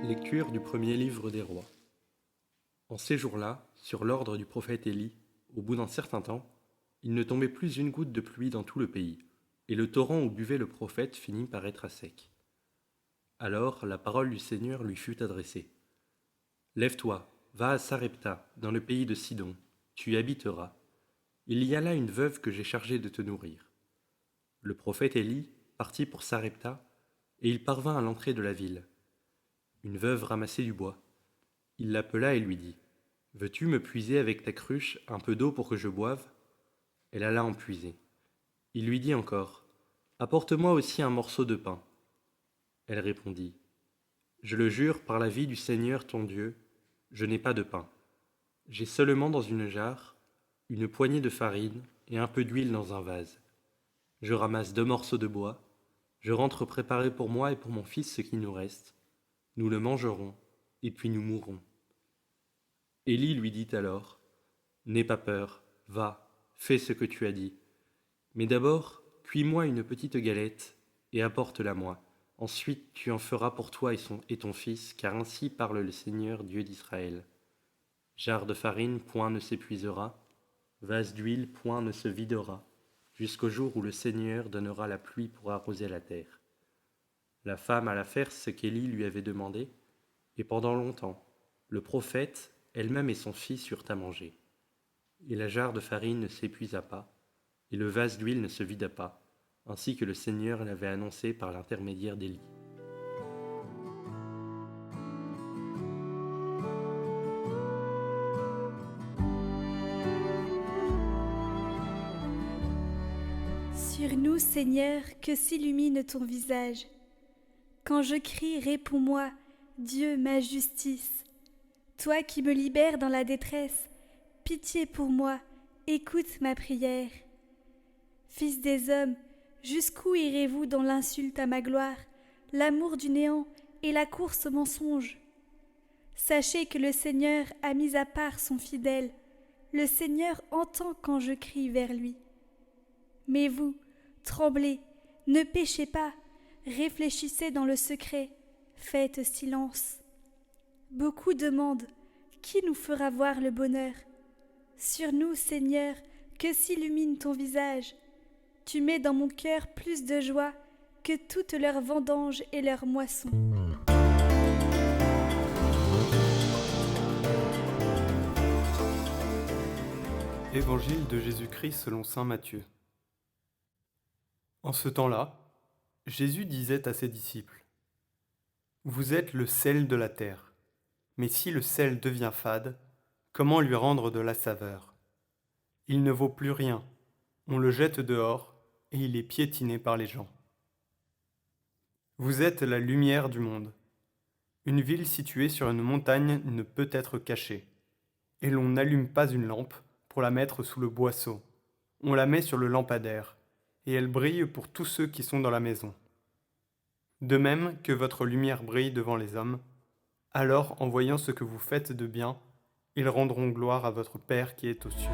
Lecture du premier livre des rois. En ces jours-là, sur l'ordre du prophète Élie, au bout d'un certain temps, il ne tombait plus une goutte de pluie dans tout le pays, et le torrent où buvait le prophète finit par être à sec. Alors la parole du Seigneur lui fut adressée. Lève-toi, va à Sarepta, dans le pays de Sidon, tu y habiteras. Il y a là une veuve que j'ai chargée de te nourrir. Le prophète Élie partit pour Sarepta, et il parvint à l'entrée de la ville. Une veuve ramassait du bois. Il l'appela et lui dit « Veux-tu me puiser avec ta cruche un peu d'eau pour que je boive ?» Elle alla en puiser. Il lui dit encore « Apporte-moi aussi un morceau de pain. » Elle répondit « Je le jure par la vie du Seigneur ton Dieu, je n'ai pas de pain. J'ai seulement dans une jarre une poignée de farine et un peu d'huile dans un vase. Je ramasse 2 morceaux de bois, je rentre préparer pour moi et pour mon fils ce qui nous reste. Nous le mangerons, et puis nous mourrons. » Élie lui dit alors, « N'aie pas peur, va, fais ce que tu as dit. Mais d'abord, cuis-moi une petite galette, et apporte-la-moi. Ensuite tu en feras pour toi et ton fils, car ainsi parle le Seigneur Dieu d'Israël. Jarre de farine, point ne s'épuisera, vase d'huile, point ne se videra, jusqu'au jour où le Seigneur donnera la pluie pour arroser la terre. » La femme alla faire ce qu'Élie lui avait demandé, et pendant longtemps, le prophète, elle-même et son fils eurent à manger. Et la jarre de farine ne s'épuisa pas, et le vase d'huile ne se vida pas, ainsi que le Seigneur l'avait annoncé par l'intermédiaire d'Élie. Sur nous, Seigneur, que s'illumine ton visage. Quand je crie, réponds-moi, Dieu, ma justice. Toi qui me libères dans la détresse, pitié pour moi, écoute ma prière. Fils des hommes, jusqu'où irez-vous dans l'insulte à ma gloire, l'amour du néant et la course au mensonge? Sachez que le Seigneur a mis à part son fidèle, le Seigneur entend quand je crie vers lui. Mais vous, tremblez, ne péchez pas, réfléchissez dans le secret, faites silence. Beaucoup demandent, qui nous fera voir le bonheur? Sur nous, Seigneur, que s'illumine ton visage. Tu mets dans mon cœur plus de joie que toutes leurs vendanges et leurs moissons. Évangile de Jésus-Christ selon saint Matthieu. En ce temps-là, Jésus disait à ses disciples : « Vous êtes le sel de la terre. Mais si le sel devient fade, comment lui rendre de la saveur? Il ne vaut plus rien. On le jette dehors et il est piétiné par les gens. Vous êtes la lumière du monde. Une ville située sur une montagne ne peut être cachée. Et l'on n'allume pas une lampe pour la mettre sous le boisseau. On la met sur le lampadaire, et elle brille pour tous ceux qui sont dans la maison. De même que votre lumière brille devant les hommes, alors en voyant ce que vous faites de bien, ils rendront gloire à votre Père qui est aux cieux.